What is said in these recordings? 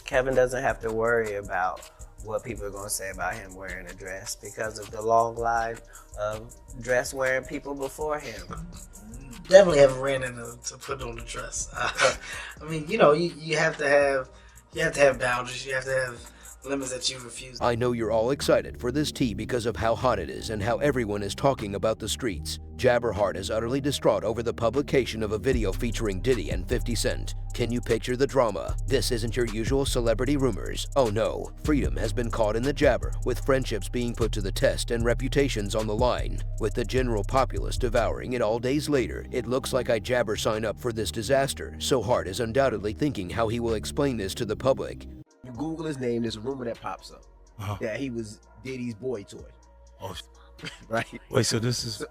Kevin doesn't have to worry about what people are going to say about him wearing a dress because of the long line of dress wearing people before him. Definitely haven't ran into to put on the dress. I mean, you know, you have to have boundaries. You have to have limits that you refuse. I know you're all excited for this tea because of how hot it is and how everyone is talking about the streets. Jabber Hart is utterly distraught over the publication of a video featuring Diddy and 50 Cent. Can you picture the drama? This isn't your usual celebrity rumors. Oh no, freedom has been caught in the jabber, with friendships being put to the test and reputations on the line. With the general populace devouring it all days later, it looks like I jabber sign up for this disaster, so Hart is undoubtedly thinking how he will explain this to the public. You Google his name, there's a rumor that pops up that he was Diddy's boy toy. Oh, right? wait, so this is...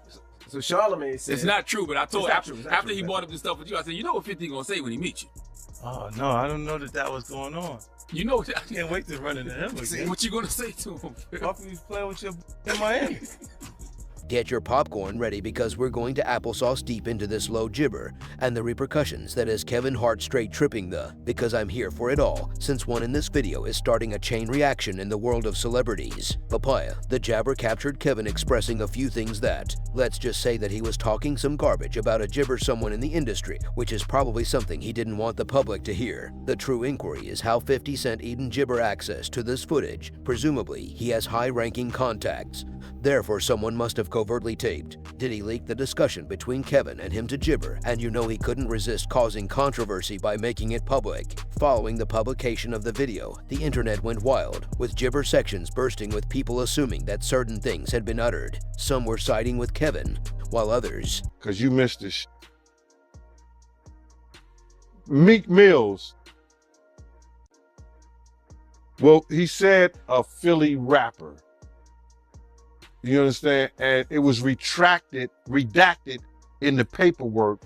So Charlamagne said... It's not true, but I told after he brought up up this stuff with you, I said, you know what 50 gonna say when he meets you? Oh, no, I don't know that was going on. You know, I can't wait to run into him again. what you gonna say to him? Why can you play with your in Miami? Get your popcorn ready because we're going to applesauce deep into this low gibber and the repercussions that is Kevin Hart straight tripping because I'm here for it all, since one in this video is starting a chain reaction in the world of celebrities. Papaya, the jabber captured Kevin expressing a few things that, let's just say that he was talking some garbage about a gibber someone in the industry, which is probably something he didn't want the public to hear. The true inquiry is how 50 Cent even gibber access to this footage. Presumably, he has high-ranking contacts. Therefore, someone must have covertly taped. Diddy leaked the discussion between Kevin and him to gibber, and you know he couldn't resist causing controversy by making it public. Following the publication of the video, the internet went wild, with gibber sections bursting with people assuming that certain things had been uttered. Some were siding with Kevin, while others... Because you missed this. Meek Mills. Well, he said a Philly rapper. You understand? And it was redacted in the paperwork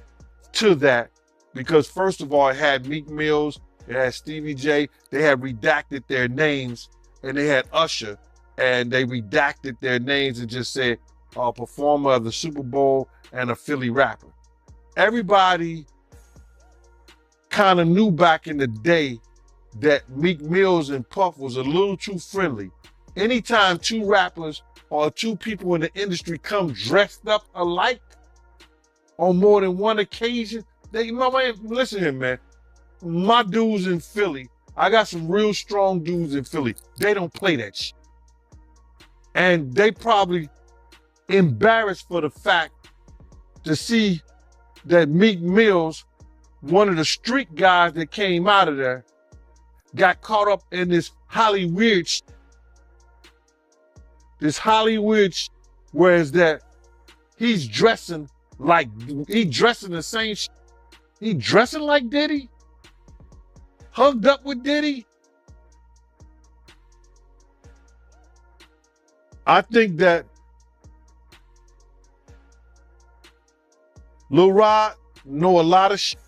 to that because first of all, it had Meek Mills, it had Stevie J, they had redacted their names, and they had Usher, and they redacted their names and just said a performer of the Super Bowl and a Philly rapper. Everybody kind of knew back in the day that Meek Mills and Puff was a little too friendly. Anytime two rappers or two people in the industry come dressed up alike on more than one occasion, listen here, man. My dudes in Philly, I got some real strong dudes in Philly. They don't play that shit. And they probably embarrassed for the fact to see that Meek Mills, one of the street guys that came out of there, got caught up in this Hollywood shit. This Hollywood, whereas that he's dressing the same shit. He dressing like Diddy, hugged up with Diddy. I think that Lil Rod know a lot of shit,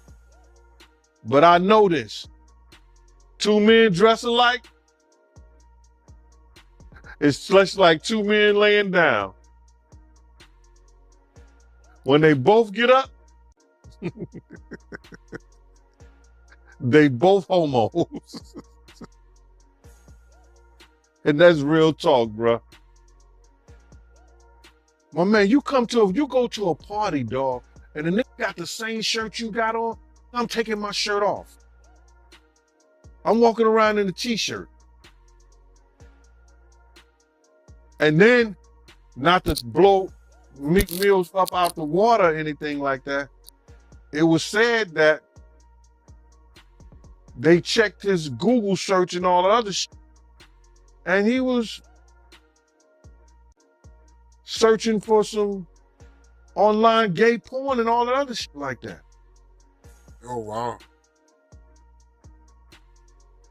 but I know this. Two men dress alike, it's just like two men laying down. When they both get up, they both homos. And that's real talk, bro. My man, you go to a party, dog, and the nigga got the same shirt you got on, I'm taking my shirt off. I'm walking around in a t-shirt. And then, not to blow Meek Mills up out the water or anything like that, it was said that they checked his Google search and all the other shit, and he was searching for some online gay porn and all the other shit like that. Oh, wow.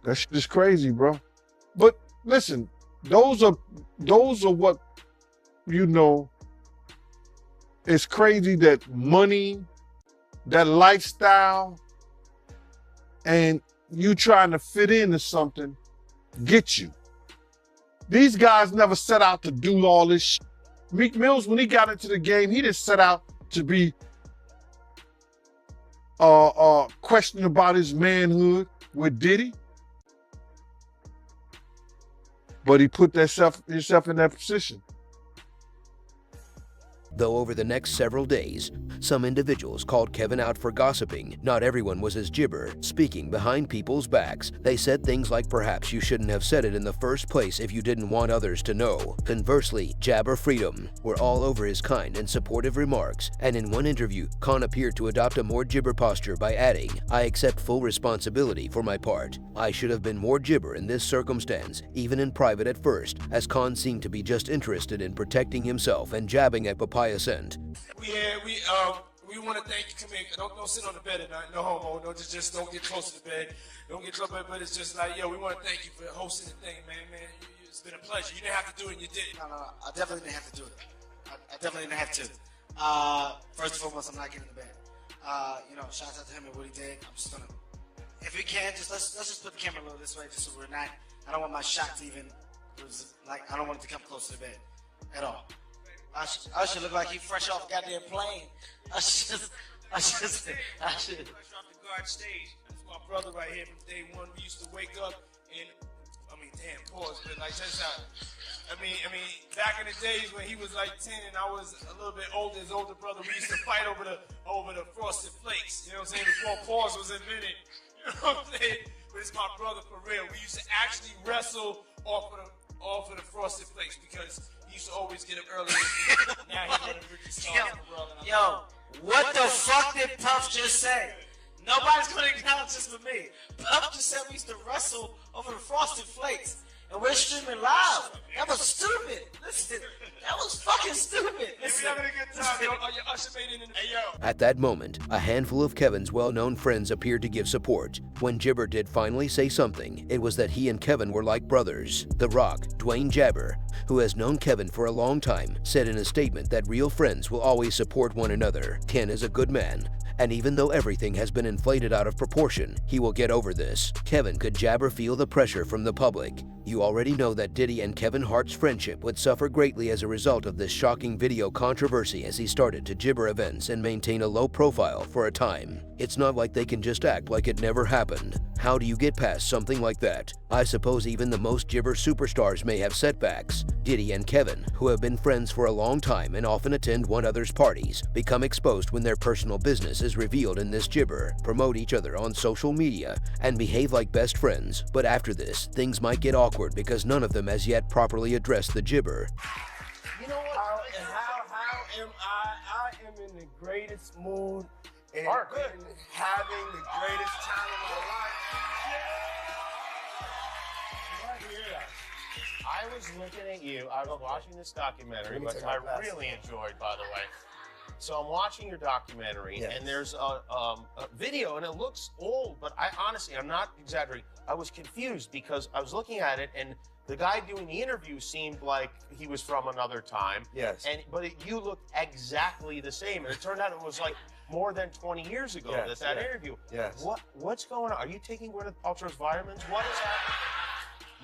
That shit is crazy, bro. But listen, those are what, you know, it's crazy that money, that lifestyle, and you trying to fit into something get you. These guys never set out to do all this shit. Meek Mills, when he got into the game, he didn't set out to be questioning about his manhood with Diddy. but he put himself in that position. Though over the next several days, some individuals called Kevin out for gossiping. Not everyone was as Jibber, speaking behind people's backs. They said things like perhaps you shouldn't have said it in the first place if you didn't want others to know. Conversely, Jabber Freedom were all over his kind and supportive remarks, and in one interview, Khan appeared to adopt a more Jibber posture by adding, "I accept full responsibility for my part. I should have been more Jibber in this circumstance, even in private at first," as Khan seemed to be just interested in protecting himself and jabbing at Papaya Scent. We want to thank you. Come here. Don't sit on the bed at night. No homo. No, just don't get close to the bed. Don't get close to the bed. But it's just like, yo, we want to thank you for hosting the thing, man. It's been a pleasure. You didn't have to do it, and you did it. No, I definitely didn't have to do it. I definitely didn't have to. First and foremost, I'm not getting in the bed. Shouts out to him and what he did. I'm just gonna, if we can, let's just put the camera a little this way, just so we're not. I don't want my shot to even. I don't want it to come close to the bed at all. I should look like he fresh off goddamn plane. I should. Fresh off the guard stage. That's my brother right here from day one. We used to wake up and, pause, but like, check this out. Back in the days when he was like 10 and I was a little bit older, his older brother, we used to fight over the Frosted Flakes. You know what I'm saying? Before pause was invented. You know what I'm saying? But it's my brother for real. We used to actually wrestle off of the Frosted Flakes because he used to always get up early. Now he's running Ricky Starr. Yo, what the fuck did Puff just say? Nobody's gonna acknowledge this but me. Puff just said we used to wrestle over the Frosted Flakes. And we're streaming live. That was stupid. Listen, that was fucking stupid. Listen. We're having a good time, yo. Your usher made it in the yo. At that moment, a handful of Kevin's well-known friends appeared to give support. When Jibber did finally say something, it was that he and Kevin were like brothers. The Rock, Dwayne Jabber, who has known Kevin for a long time, said in a statement that real friends will always support one another. Ken is a good man, and even though everything has been inflated out of proportion, he will get over this. Kevin could Jabber feel the pressure from the public. You already know that Diddy and Kevin Hart's friendship would suffer greatly as a result of this shocking video controversy as he started to Jibber events and maintain a low profile for a time. It's not like they can just act like it never happened. How do you get past something like that? I suppose even the most Jibber superstars may have setbacks. Diddy and Kevin, who have been friends for a long time and often attend one another's parties, become exposed when their personal business is revealed in this Jibber, promote each other on social media, and behave like best friends. But after this, things might get awkward because none of them has yet properly addressed the Jibber. You know what? How am I am in the greatest mood and having the greatest time of my life. I was looking at you. I was watching this documentary, which I really enjoyed, by the way. So I'm watching your documentary, and there's a video, and it looks old, but I'm not exaggerating. I was confused because I was looking at it, and the guy doing the interview seemed like he was from another time. Yes. But you looked exactly the same, and it turned out it was like more than 20 years ago that interview. Yes. What's going on? Are you taking Gwyneth Paltrow's vitamins? What is happening?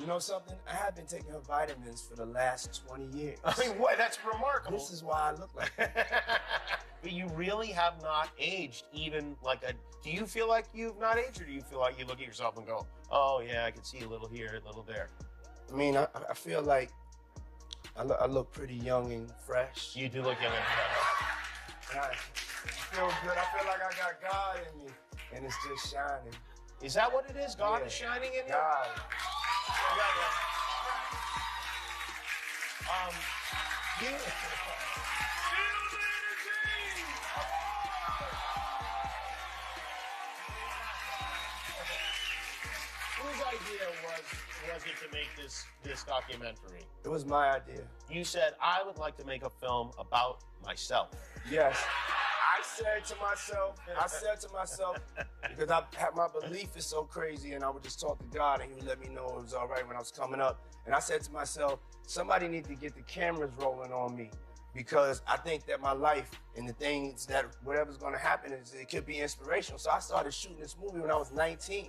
You know something? I have been taking her vitamins for the last 20 years. I mean, what? That's remarkable. This is why I look like that. But you really have not aged even like a... Do you feel like you've not aged, or do you feel like you look at yourself and go, oh yeah, I can see a little here, a little there? I mean, I feel like I look pretty young and fresh. You do look young and fresh. I feel good. I feel like I got God in me, and it's just shining. Is that what it is? God is shining in you? God. Whose idea was it to make this documentary? It was my idea. You said, I would like to make a film about myself. Yes. I said to myself, because my belief is so crazy, and I would just talk to God, and He would let me know it was all right when I was coming up. And I said to myself, somebody needs to get the cameras rolling on me, because I think that my life and the things that whatever's going to happen it could be inspirational. So I started shooting this movie when I was 19.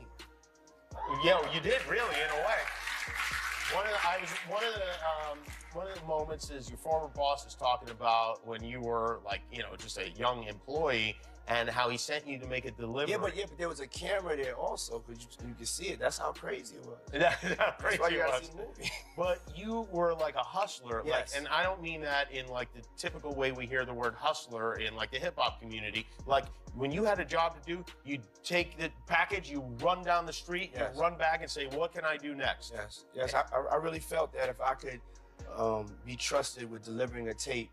Yeah, you did really, in a way. One of the moments is your former boss is talking about when you were like, just a young employee, and how he sent you to make a delivery. Yeah, but there was a camera there also, because you could see it. That's how crazy it was. That's why you gotta see the movie. But you were like a hustler, Yes. and I don't mean that in like the typical way we hear the word hustler in like the hip hop community. Like when you had a job to do, you take the package, you run down the street, Yes. you run back and say, "What can I do next?" Yes. I really felt that if I could be trusted with delivering a tape,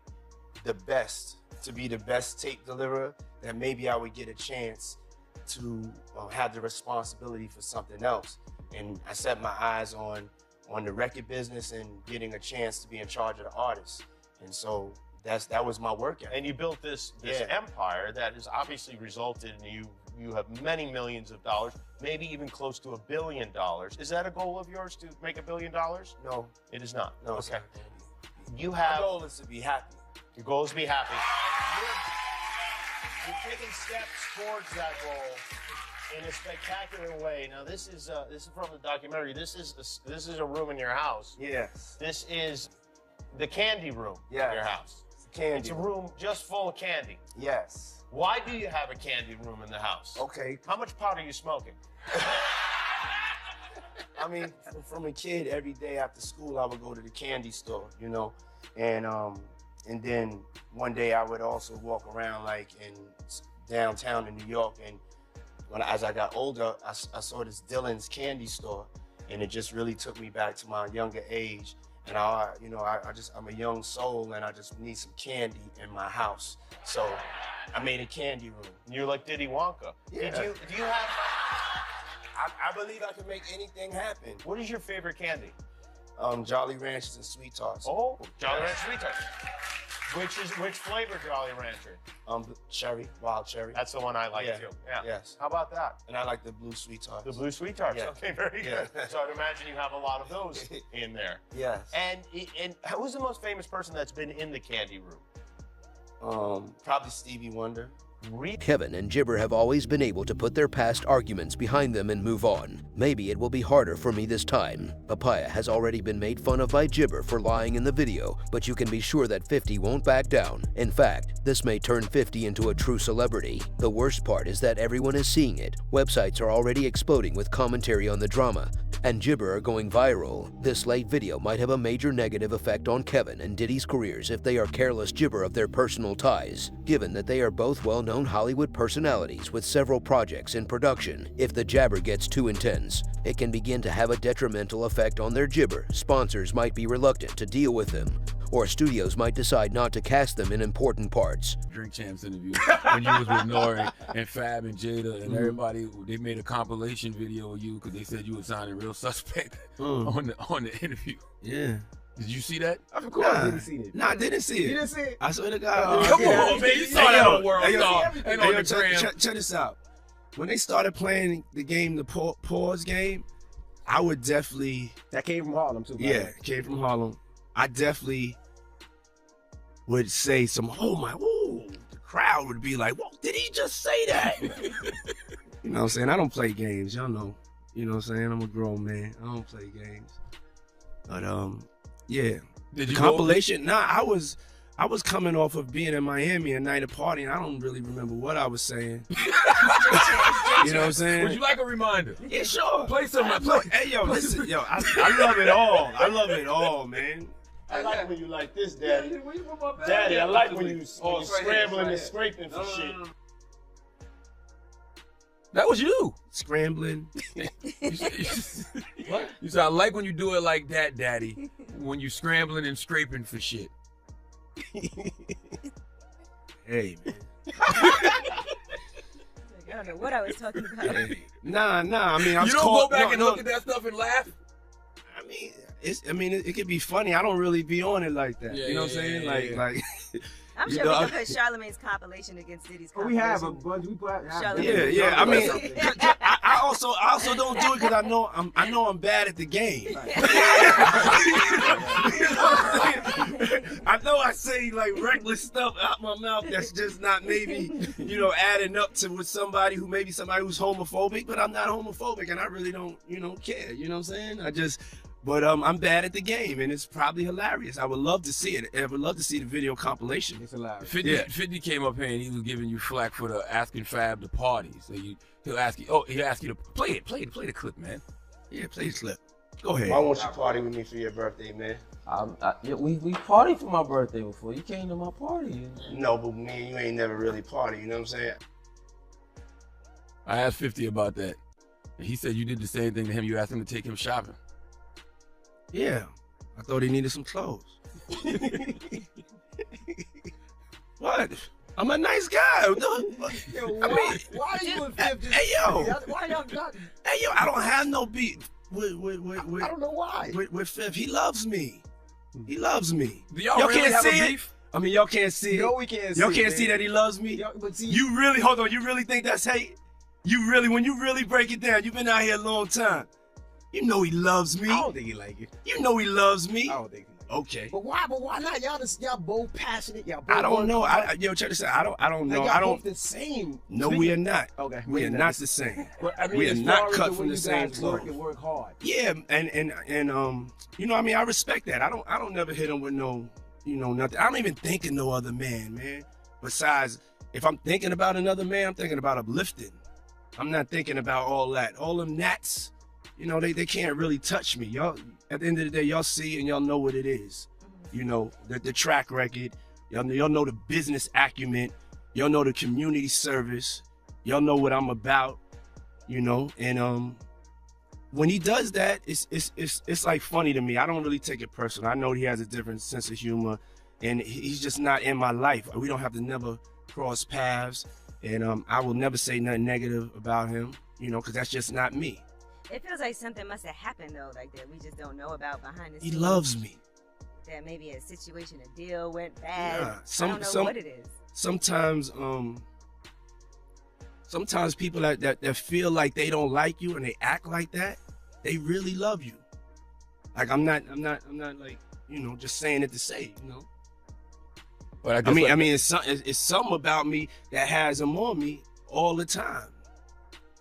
to be the best tape deliverer, that maybe I would get a chance to have the responsibility for something else. And I set my eyes on the record business and getting a chance to be in charge of the artists. And so that was my work ethic. And you built this empire that has obviously resulted in you have many millions of dollars, maybe even close to $1 billion. Is that a goal of yours, to make $1 billion? No. It is not. No, okay. You have. My goal is to be happy. Your goal is to be happy. You're taking steps towards that goal in a spectacular way. Now, this is from the documentary. This is a room in your house. Yes. This is the candy room in your house. Candy. It's a room just full of candy. Yes. Why do you have a candy room in the house? Okay. How much pot are you smoking? I mean, from a kid, every day after school, I would go to the candy store, you know, and then one day I would also walk around like in downtown in New York, and as I got older, I saw this Dylan's candy store, and it just really took me back to my younger age. And I'm a young soul, and I just need some candy in my house. So I made a candy room. You're like Diddy Wonka. Yeah. Do you have? I believe I can make anything happen. What is your favorite candy? Jolly Ranchers and Sweet Tarts. Oh, Jolly Rancher Sweet Tarts. Which flavor Jolly Rancher? Cherry, wild cherry. That's the one I like too. Yeah. Yes. How about that? And I like the blue Sweet Tarts. The blue Sweet Tarts. Yeah. Okay, very good. So I'd imagine you have a lot of those in there. Yes. And who's the most famous person that's been in the candy room? Probably Stevie Wonder. Kevin and Jibber have always been able to put their past arguments behind them and move on. Maybe it will be harder for me this time. Papaya has already been made fun of by Jibber for lying in the video, but you can be sure that 50 won't back down. In fact, this may turn 50 into a true celebrity. The worst part is that everyone is seeing it. Websites are already exploding with commentary on the drama, and Jibber are going viral. This late video might have a major negative effect on Kevin and Diddy's careers if they are careless Jibber of their personal ties, given that they are both well-known Hollywood personalities with several projects in production. If the jabber gets too intense, it can begin to have a detrimental effect on their Jibber. Sponsors might be reluctant to deal with them, or studios might decide not to cast them in important parts. Drink Champs interview when you was with Nori and Fab and Jada and everybody, they made a compilation video of you because they said you were sounding real suspect on the interview. Yeah. Did you see that? Of course I didn't see it. No, I didn't see it. You didn't see it? I swear to God. Come on, man. You saw that on World Star and on the gram. Check this out. When they started playing the game, the pause game, I would definitely... That came from Harlem, too. Yeah, it came from Harlem. I definitely would say the crowd would be like, whoa, did he just say that? You know what I'm saying? I don't play games, y'all know. You know what I'm saying? I'm a grown man. I don't play games. But, yeah. Did you compilation? Nah, I was coming off of being in Miami a night of partying. I don't really remember what I was saying. You know what I'm saying? Would you like a reminder? Yeah, sure. Play some. Hey, yo, listen, yo, I love it all. I love it all, man. I like when you like this, Daddy. Daddy, I like when you scrambling and scraping for shit. That was you. Scrambling. What? You said, I like when you do it like that, Daddy. When you scrambling and scraping for shit. Hey, man. I don't know what I was talking about. Hey. Nah. I mean, I was you don't caught, go back and look at that stuff and laugh? I mean, it could be funny. I don't really be on it like that. You know what I'm saying? Like. I'm sure we can put Charlamagne's compilation against Diddy's compilation. We have a bunch. We put. Yeah. I mean, I also don't do it because I know I'm bad at the game. I know I say like reckless stuff out my mouth that's just not maybe adding up to with somebody who's homophobic, but I'm not homophobic and I really don't care. You know what I'm saying? But I'm bad at the game, and it's probably hilarious. I would love to see it. I would love to see the video compilation. It's hilarious. 50 came up here and he was giving you flack for the asking Fab to party. So he'll ask you. Oh, he'll ask you to play the clip, man. Yeah, play the clip. Go ahead. Why won't you party with me for your birthday, man? Yeah, we partied for my birthday before. You came to my party. No, but me and you ain't never really party. You know what I'm saying? I asked 50 about that. And he said you did the same thing to him. You asked him to take him shopping. Yeah, I thought he needed some clothes. What? I'm a nice guy. Yo, why are you with 50? Hey, yo. Why y'all not? Hey, yo, I don't have no beef with I don't know why. With Fifth. He loves me. He loves me. Do y'all really can't have see a it? beef? I mean, y'all can't see it. No, we can't see Y'all it, can't man. see that he loves me? But see, You really, hold on, you really think that's hate? You really, when you really break it down, you've been out here a long time. You know he loves me. I don't think he like it. You know he loves me. I don't think he like it. Okay. But why not? Y'all both passionate. Y'all both I don't know. Yo, Check this out. I don't know. Y'all I don't. both the same. No, we are not. Okay. We are not the same. But, I mean, we are as not far as cut the from way the you same guys work cloth. and work hard. Yeah, and you know, what I mean, I respect that. I don't never hit him with no, nothing. I don't even think of no other man. Besides, if I'm thinking about another man, I'm thinking about uplifting. I'm not thinking about all that. All them gnats, they can't really touch me. Y'all, at the end of the day, y'all see and y'all know what it is. The track record. Y'all know the business acumen. Y'all know the community service. Y'all know what I'm about. And when he does that, it's like funny to me. I don't really take it personal. I know he has a different sense of humor, and he's just not in my life. We don't have to never cross paths, and I will never say nothing negative about him, because that's just not me. It feels like something must have happened though, like that we just don't know about behind the scenes. He loves me. That maybe a situation, a deal went bad. Yeah, I don't know what it is. Sometimes people that feel like they don't like you and they act like that, they really love you. Like I'm not like, just saying it to say, But I mean, it's something about me that has him on me all the time.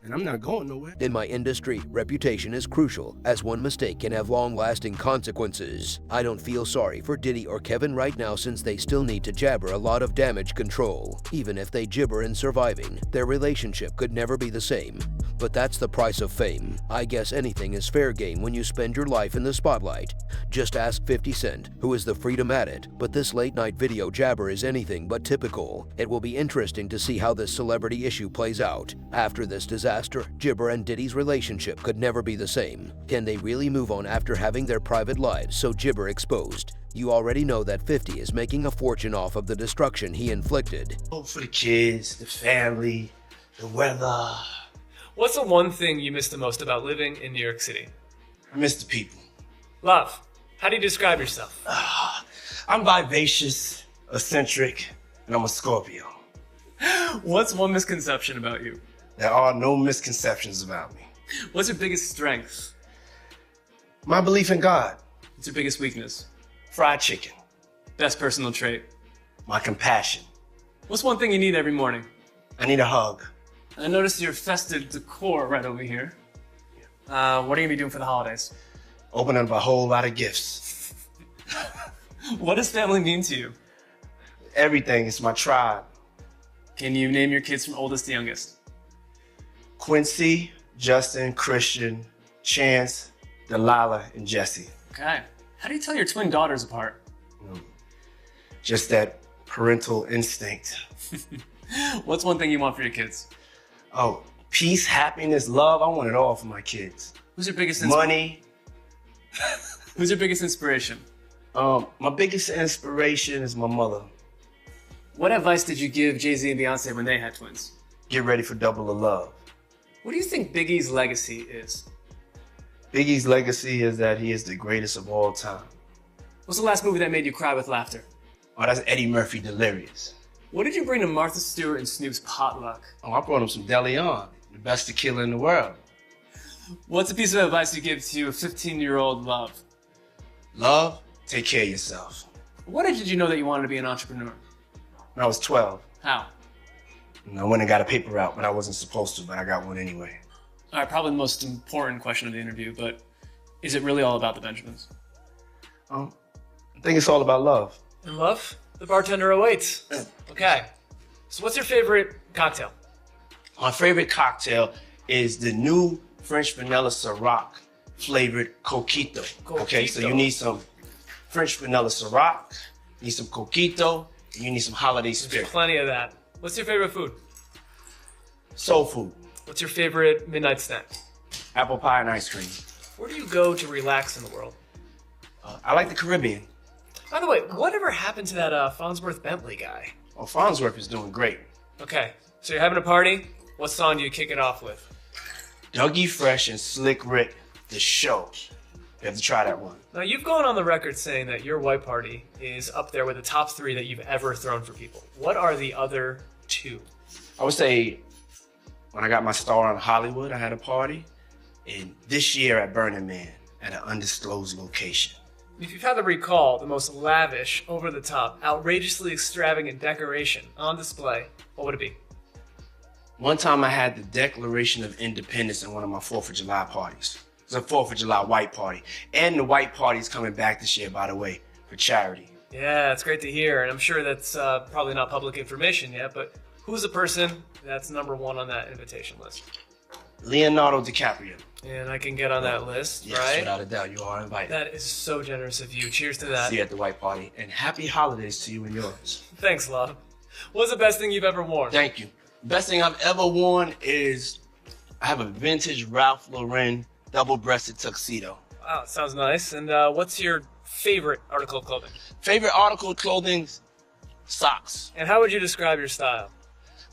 And I'm not going nowhere. In my industry, reputation is crucial, as one mistake can have long-lasting consequences. I don't feel sorry for Diddy or Kevin right now since they still need to jabber a lot of damage control. Even if they gibber in surviving, their relationship could never be the same. But that's the price of fame. I guess anything is fair game when you spend your life in the spotlight. Just ask 50 Cent, who is the freedom at it. But this late-night video jabber is anything but typical. It will be interesting to see how this celebrity issue plays out. After this disaster, Gibber and Diddy's relationship could never be the same. Can they really move on after having their private lives so Gibber exposed? You already know that 50 is making a fortune off of the destruction he inflicted. For the kids, the family, the weather. What's the one thing you miss the most about living in New York City? I miss the people. Love. How do you describe yourself? I'm vivacious, eccentric, and I'm a Scorpio. What's one misconception about you? There are no misconceptions about me. What's your biggest strength? My belief in God. What's your biggest weakness? Fried chicken. Best personal trait? My compassion. What's one thing you need every morning? I need a hug. I noticed your festive decor right over here. What are you gonna be doing for the holidays? Opening up a whole lot of gifts. What does family mean to you? Everything. It's my tribe. Can you name your kids from oldest to youngest? Quincy, Justin, Christian, Chance, Delilah, and Jesse. Okay. How do you tell your twin daughters apart? Just that parental instinct. What's one thing you want for your kids? Oh, peace, happiness, love. I want it all for my kids. Who's your biggest money? Who's your biggest inspiration? My biggest inspiration is my mother. What advice did you give Jay-Z and Beyonce when they had twins? Get ready for double the love. What do you think Biggie's legacy is? Biggie's legacy is that he is the greatest of all time. What's the last movie that made you cry with laughter? Oh, that's Eddie Murphy, Delirious. What did you bring to Martha Stewart and Snoop's potluck? Oh, I brought him some DeLeon, the best tequila in the world. What's a piece of advice you give to a 15-year-old love? Love? Take care of yourself. What age did you know that you wanted to be an entrepreneur? When I was 12. How? I went and got a paper route, but I wasn't supposed to, but I got one anyway. All right, probably the most important question of the interview, but is it really all about the Benjamins? I think it's all about love. And love? The bartender awaits. Okay. So what's your favorite cocktail? My favorite cocktail is the new French vanilla Ciroc flavored coquito. Okay, so you need some French vanilla Ciroc, you need some coquito, and you need some holiday spirit. There's plenty of that. What's your favorite food? Soul food. What's your favorite midnight snack? Apple pie and ice cream. Where do you go to relax in the world? I like the Caribbean. By the way, whatever happened to that Farnsworth Bentley guy? Oh, Farnsworth is doing great. Okay, so you're having a party. What song do you kick it off with? Dougie Fresh and Slick Rick, The Show. You have to try that one. Now, you've gone on the record saying that your white party is up there with the top 3 that you've ever thrown for people. What are the other 2? I would say when I got my star on Hollywood, I had a party. And this year at Burning Man at an undisclosed location. If you've had to recall the most lavish, over-the-top, outrageously extravagant decoration on display, what would it be? One time I had the Declaration of Independence in one of my 4th of July parties. It was a 4th of July white party. And the white party is coming back this year, by the way, for charity. Yeah, it's great to hear. And I'm sure that's probably not public information yet, but who's the person that's #1 on that invitation list? Leonardo DiCaprio. And I can get on that list, Yes, right? without a doubt, you are invited. That is so generous of you. Cheers to that. See you at the white party. And happy holidays to you and yours. Thanks, love. What's the best thing you've ever worn? Thank you. Best thing I've ever worn is I have a vintage Ralph Lauren double-breasted tuxedo. Wow, sounds nice. And what's your favorite article of clothing? Favorite article of clothing? Socks. And how would you describe your style?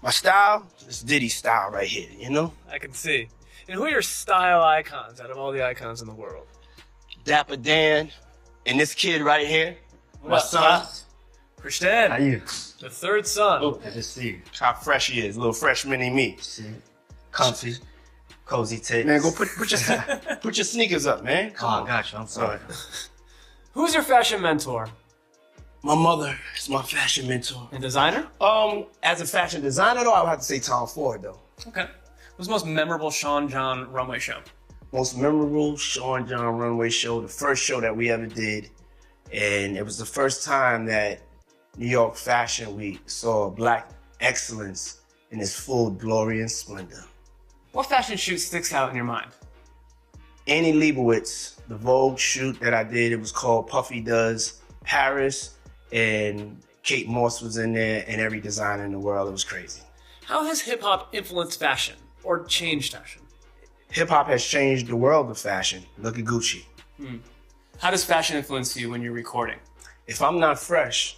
My style? It's Diddy style right here, you know? I can see. And who are your style icons out of all the icons in the world? Dapper Dan and this kid right here, my What up, son. Pops? Christian. How you? The 3rd son. Oh, good to see you. How fresh he is, little fresh mini me. See, comfy, cozy tape. Man, go put your sneakers up, man. Come on. got you. I'm sorry. Who's your fashion mentor? My mother is my fashion mentor. And designer? As a fashion designer, though, I would have to say Tom Ford, though. Okay. What's the most memorable Sean John runway show? Most memorable Sean John runway show, the first show that we ever did. And it was the first time that New York Fashion Week saw Black excellence in its full glory and splendor. What fashion shoot sticks out in your mind? Annie Leibovitz, the Vogue shoot that I did, it was called Puffy Does Paris, and Kate Moss was in there, and every designer in the world. It was crazy. How has hip-hop influenced fashion or changed fashion? Hip-hop has changed the world of fashion. Look at Gucci. How does fashion influence you when you're recording? If I'm not fresh,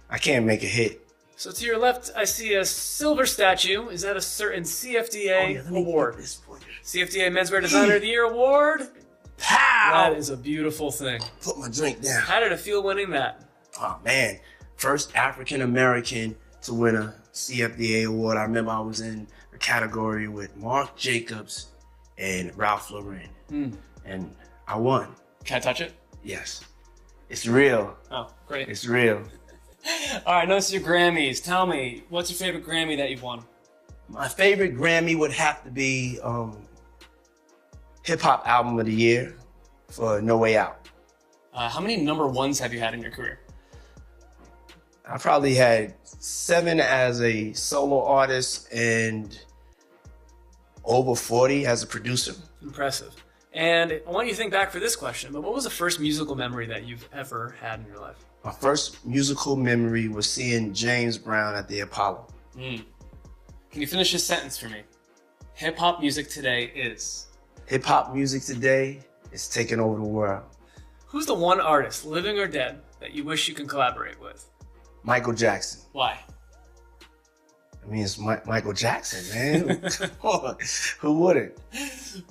I can't make a hit. So to your left, I see a silver statue. Is that a certain CFDA award? CFDA Menswear Designer of the Year award? Pow! That is a beautiful thing. Put my drink down. How did it feel winning that? Oh man, first African American to win a CFDA award. I remember I was in a category with Marc Jacobs and Ralph Lauren, and I won. Can I touch it? Yes. It's real. Oh, great. It's real. All right, notice your Grammys. Tell me, what's your favorite Grammy that you've won? My favorite Grammy would have to be Hip Hop Album of the Year for No Way Out. How many #1s have you had in your career? I probably had 7 as a solo artist and over 40 as a producer. Impressive. And I want you to think back for this question, but what was the first musical memory that you've ever had in your life? My first musical memory was seeing James Brown at the Apollo. Can you finish this sentence for me? Hip-hop music today is? Hip-hop music today is taking over the world. Who's the one artist, living or dead, that you wish you can collaborate with? Michael Jackson. Why? I mean, it's Michael Jackson, man. Who wouldn't?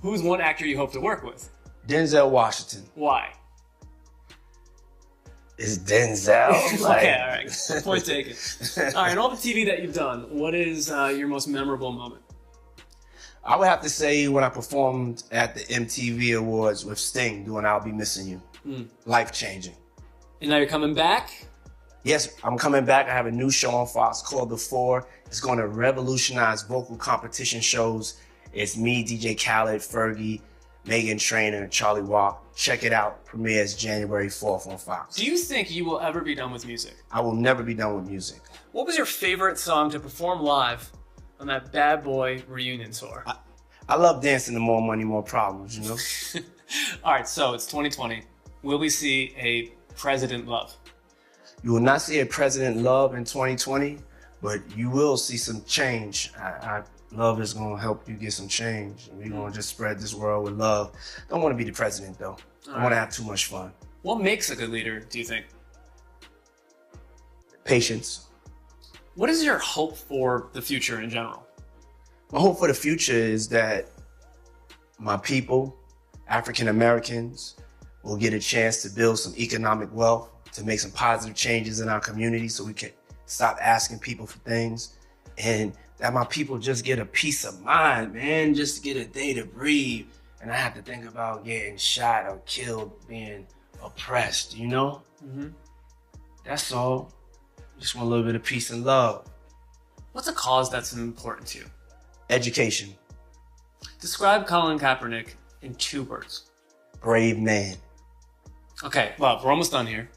Who's one actor you hope to work with? Denzel Washington. Why? It's Denzel. Okay, all right. Point taken. All right, in all the TV that you've done, what is your most memorable moment? I would have to say when I performed at the MTV Awards with Sting doing I'll Be Missing You. Life-changing. And now you're coming back? Yes, I'm coming back. I have a new show on Fox called The Four. It's going to revolutionize vocal competition shows. It's me, DJ Khaled, Fergie, Megan Trainor and Charlie Walk. Check it out. Premieres January 4th on Fox. Do you think you will ever be done with music? I will never be done with music. What was your favorite song to perform live on that Bad Boy reunion tour? I love dancing to More Money, More Problems, you know? All right, so it's 2020. Will we see a President Love? You will not see a President Love in 2020, but you will see some change. Love is going to help you get some change. We're going to just spread this world with love. Don't want to be the president, though. I want to have too much fun. What makes a good leader, do you think? Patience. What is your hope for the future in general? My hope for the future is that my people, African Americans, will get a chance to build some economic wealth, to make some positive changes in our community so we can stop asking people for things, and that my people just get a peace of mind, man, just to get a day to breathe and I have to think about getting shot or killed, being oppressed, you know? Mm-hmm. That's all. Just want a little bit of peace and love. What's a cause that's important to you? Education. Describe Colin Kaepernick in 2 words. Brave man. Okay, well, we're almost done here.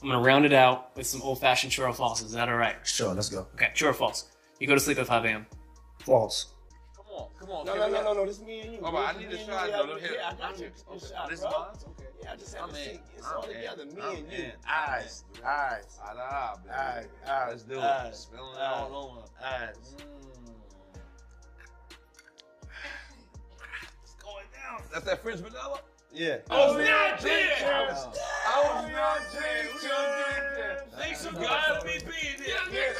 I'm gonna round it out with some old-fashioned true or false. Is that all right? Sure, let's go. Okay, true or false? You go to sleep at 5 a.m. False. Come on. No, this is me and you. Oh, but I need a shot, though. Yeah, I got you. Okay. Shot, This is bro. mine? Okay. Yeah, I just have to see. It's all together, me and you. Eyes. Let's do it. Spilling it all over. Eyes. It's going down. That's that French vanilla? Yeah. Oh, yeah, James. Oh, yeah, James. Thanks for God me being here.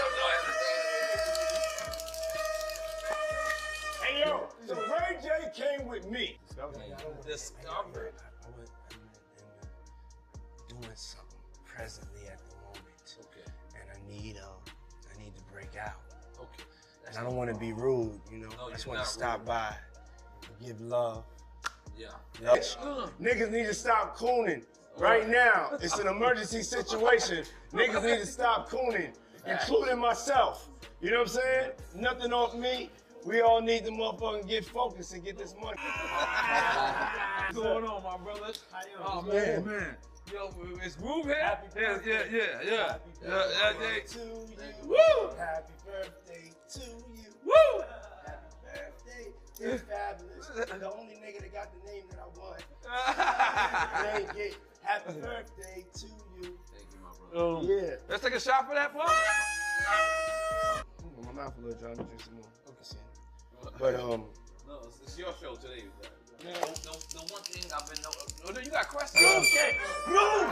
Hey, yo, so Ray J came with me. Discovered. Doing something presently at the moment. Okay. And I need to break out. Okay. And I don't want to be rude, you know. No, I just you're want to not stop rude. by and give love. Yeah. Niggas need to stop cooning right now. It's an emergency situation. Niggas need to stop cooning, including myself. You know what I'm saying? Nothing off me. We all need to motherfucking get focused and get this money. What's going on, my brother? Oh, man. Yo, it's Groove here? Yeah. Happy birthday to you. Woo! Happy birthday to you. Woo! Happy birthday. It's fabulous. The only nigga that got the name that I want. Name get happy birthday to you. Thank you, my brother. Yeah. Let's take a shot for that, bro. My mouth a little dry. Let me drink some more. But No, it's your show today. The one thing I've been no, you got questions. Okay, bro,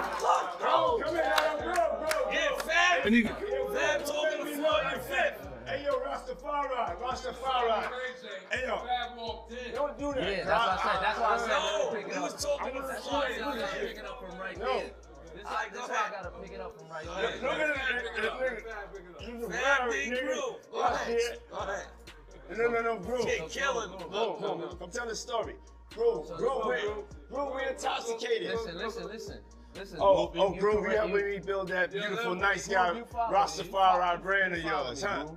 come here, bro. Yeah, Fab. Fab talking to Floyd and Fifth. Hey, yo, Rastafari. Hey, yo, Fab walked in. don't do that. Yeah, that's why I said No, pick it he up. was talking to Floyd. I gotta pick it up from right there. This why I gotta pick it up from right there. Look at this nigga. Fab big Groove. Go ahead. No, bro. Killing. Bro, come tell the story. Bro, we're intoxicated. Listen. Oh, Groove, you helping me build that beautiful, nice guy, Rastafari brand of yours, huh?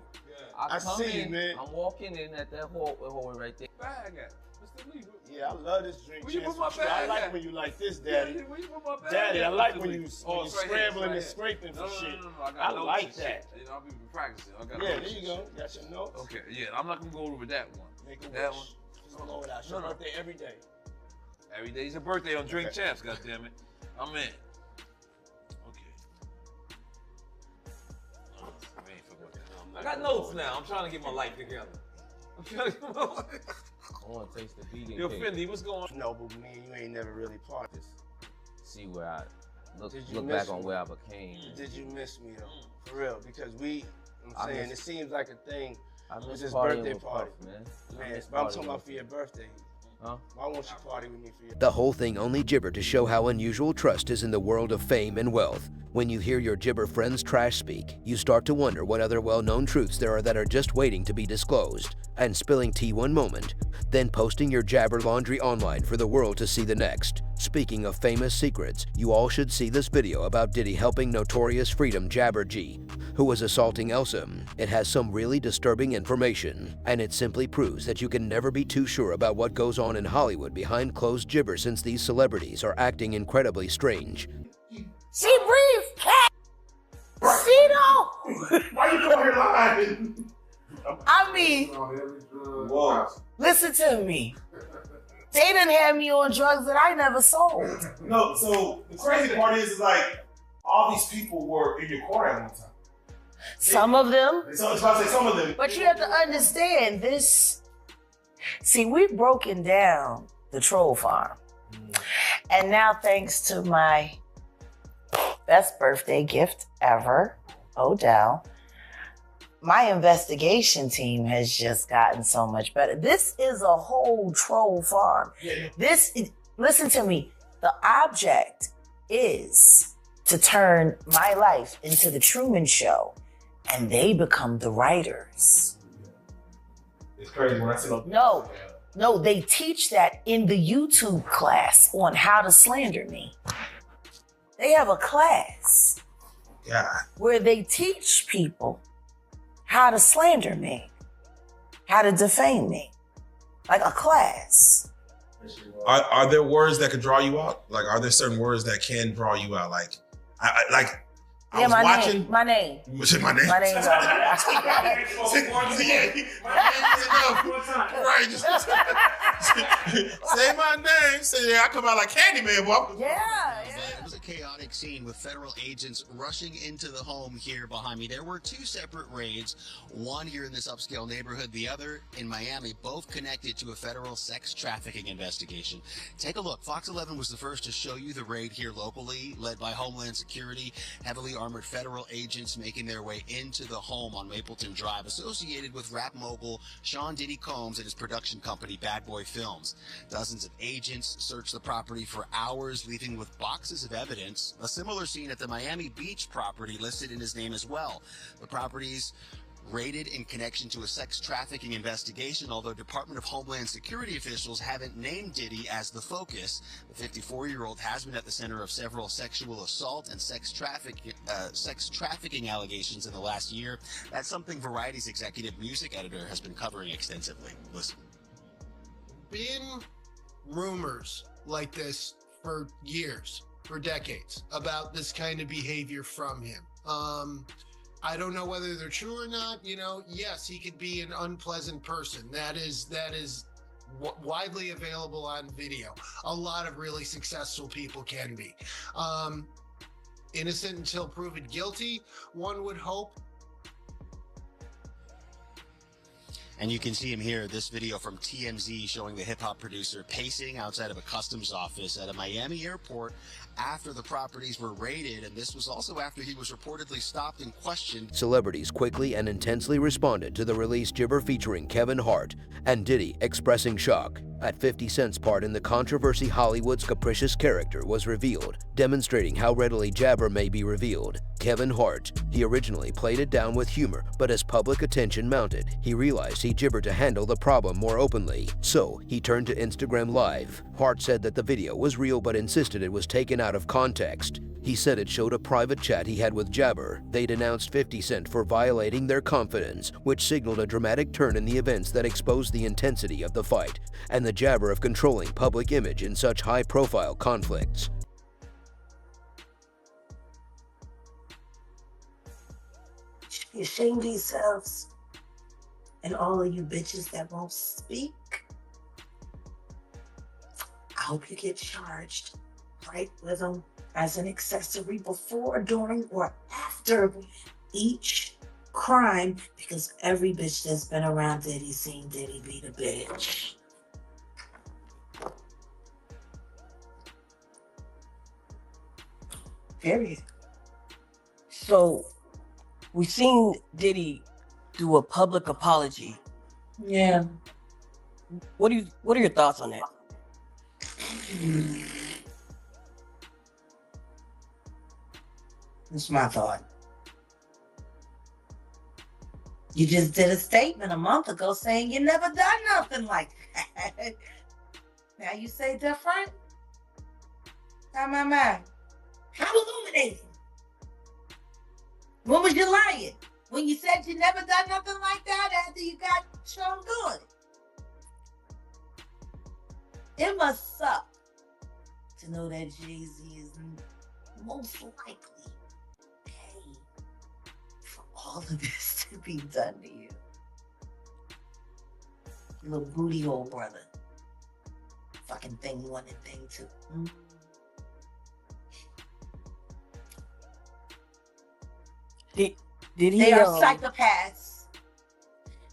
I see you, man. I'm walking in at that hallway right there. Bag at Mr. Lee. Yeah, I love this drink. Where you Chance, put my for sure. I bag like at? when you like this, Daddy. Where you put my bag Daddy, at, I like Mr. when Lee? you It's right scrambling here, and scraping for shit. No, I got like notes that. and shit. I'll be practicing. I got Yeah, notes there you and go. Got your notes. shit. Okay, yeah, I'm not gonna go over that one. Make a That wish. one. Just go without your birthday every day. Every day's a birthday on Drink Champs, goddammit. I'm in. Okay. I got notes now. I'm trying to get my life together. I want to taste the vegan Yo, cake. Fendi, what's going on? No, but me and you ain't never really parted. See where I look Did you back miss on me? where I became. Did you miss me though? For real, because I'm saying it seems like a thing. I It's miss his partying birthday with party. Puff, man. Man, but I'm talking about for your birthday. Huh? Why won't you party with me for your The whole thing only gibber to show how unusual trust is in the world of fame and wealth. When you hear your Jibber friends trash speak, you start to wonder what other well-known truths there are that are just waiting to be disclosed. And spilling tea one moment, then posting your jabber laundry online for the world to see the next. Speaking of famous secrets, you all should see this video about Diddy helping notorious Freedom Jabber G, who was assaulting Elsa. It has some really disturbing information, and it simply proves that you can never be too sure about what goes on in Hollywood behind closed gibber, since these celebrities are acting incredibly strange. She breathes cat. She don't. Why you come here lying? I mean, listen to me. They done had me on drugs that I never sold. No, so the crazy part is like all these people were in your corner at one time. Some of them. So it's about to say some of them. But you have to understand this. See, we've broken down the troll farm. And now, thanks to my best birthday gift ever, Odell, my investigation team has just gotten so much better. This is a whole troll farm. Listen to me. The object is to turn my life into the Truman Show, and they become the writers. It's crazy when I see those. No, they teach that in the YouTube class on how to slander me. They have a class where they teach people how to slander me, how to defame me, like a class. Are there words that could draw you out? Like, are there certain words that can draw you out? Like, I was watching. My name. What's my name? My name's Right. Say my name. Say I come out like Candyman, boy. Yeah. It was a chaotic scene with federal agents rushing into the home here behind me. There were two separate raids, one here in this upscale neighborhood, the other in Miami, both connected to a federal sex trafficking investigation. Take a look. Fox 11 was the first to show you the raid here locally, led by Homeland Security, heavily armored federal agents making their way into the home on Mapleton Drive, associated with rap mogul Sean Diddy Combs and his production company, Bad Boy Films. Dozens of agents searched the property for hours, leaving with boxes of evidence. A similar scene at the Miami Beach property listed in his name as well. The properties raided in connection to a sex trafficking investigation, although Department of Homeland Security officials haven't named Diddy as the focus. The 54-year-old has been at the center of several sexual assault and sex trafficking allegations in the last year. That's something Variety's executive music editor has been covering extensively. Listen. Been rumors like this for years, for decades, about this kind of behavior from him. I don't know whether they're true or not. You know, yes, he could be an unpleasant person. That is widely available on video. A lot of really successful people can be. Innocent until proven guilty, one would hope. And you can see him here, this video from TMZ showing the hip-hop producer pacing outside of a customs office at a Miami airport after the properties were raided, and this was also after he was reportedly stopped and questioned. Celebrities quickly and intensely responded to the release Jibber featuring Kevin Hart, and Diddy expressing shock at 50 Cent's part in the controversy. Hollywood's capricious character was revealed, demonstrating how readily Jabber may be revealed. Kevin Hart. He originally played it down with humor, but as public attention mounted, he realized he gibbered to handle the problem more openly. So, he turned to Instagram Live. Hart said that the video was real but insisted it was taken out of context. He said it showed a private chat he had with Jabber. They denounced 50 Cent for violating their confidence, which signaled a dramatic turn in the events that exposed the intensity of the fight and the Jabber of controlling public image in such high-profile conflicts. You shame yourselves, and all of you bitches that won't speak. I hope you get charged right with them as an accessory before, during, or after each crime, because every bitch that's been around Diddy seen Diddy be the bitch. Period. So, we've seen Diddy do a public apology. Yeah. What are your thoughts on that? That's my thought. You just did a statement a month ago saying you never done nothing like that. Now you say different? My. How illuminating? When was you lying? When you said you never done nothing like that after you got shown good? It must suck to know that Jay-Z is most likely paid for all of this to be done to you. Little booty hole brother. Fucking thing one and thing two. Did he? They are psychopaths,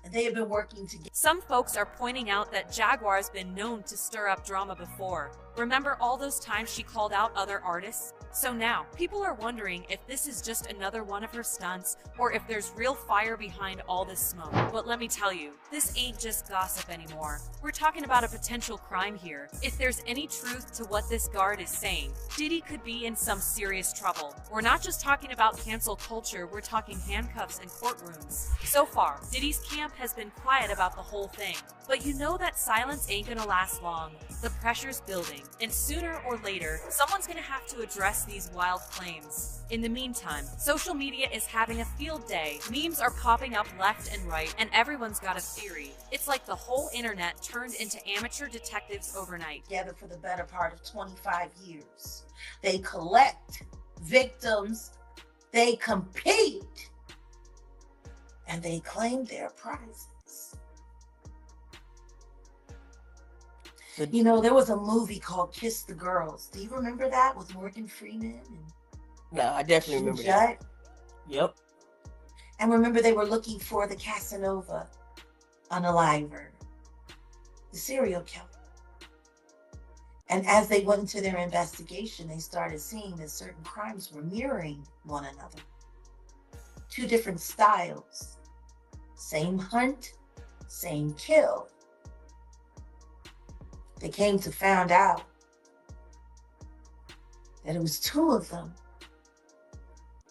and they have been working together. Some folks are pointing out that Jaguar's been known to stir up drama before. Remember all those times she called out other artists? So now, people are wondering if this is just another one of her stunts, or if there's real fire behind all this smoke. But let me tell you, this ain't just gossip anymore. We're talking about a potential crime here. If there's any truth to what this guard is saying, Diddy could be in some serious trouble. We're not just talking about cancel culture, we're talking handcuffs and courtrooms. So far, Diddy's camp has been quiet about the whole thing. But you know that silence ain't gonna last long. The pressure's building, and sooner or later, someone's gonna have to address these wild claims. In the meantime, social media is having a field day. Memes are popping up left and right, and everyone's got a theory. It's like the whole internet turned into amateur detectives overnight. Together for the better part of 25 years. They collect victims, they compete, and they claim their prizes. You know, there was a movie called Kiss the Girls. Do you remember that with Morgan Freeman? No, I definitely remember that. Yep. And remember, they were looking for the Casanova unaliver, the serial killer. And as they went into their investigation, they started seeing that certain crimes were mirroring one another. Two different styles. Same hunt, same kill. They came to find out that it was two of them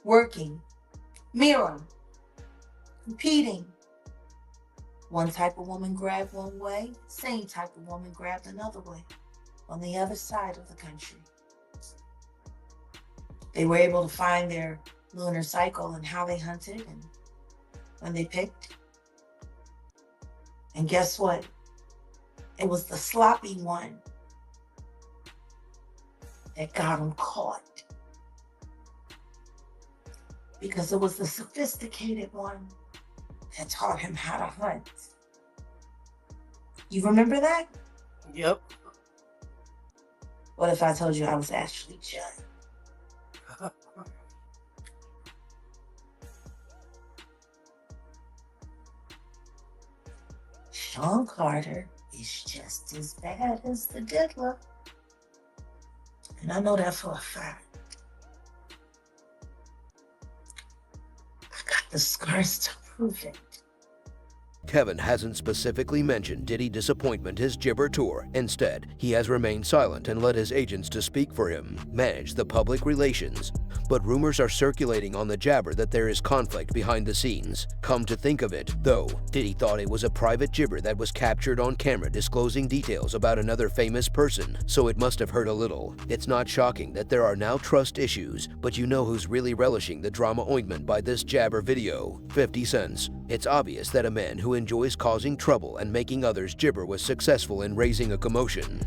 working, mirroring, competing. One type of woman grabbed one way, same type of woman grabbed another way on the other side of the country. They were able to find their lunar cycle and how they hunted and when they picked. And guess what? It was the sloppy one that got him caught. Because it was the sophisticated one that taught him how to hunt. You remember that? Yep. What if I told you I was Ashley Judd? Sean Carter is just as bad as the diddler. And I know that for a fact. I got the scars to prove it. Kevin hasn't specifically mentioned Diddy disappointment his Gibber tour. Instead, he has remained silent and let his agents to speak for him manage the public relations. But rumors are circulating on the jabber that there is conflict behind the scenes. Come to think of it, though, Diddy thought it was a private gibber that was captured on camera disclosing details about another famous person, so it must have hurt a little. It's not shocking that there are now trust issues, but you know who's really relishing the drama ointment by this jabber video? 50 Cent. It's obvious that a man who enjoys causing trouble and making others gibber was successful in raising a commotion.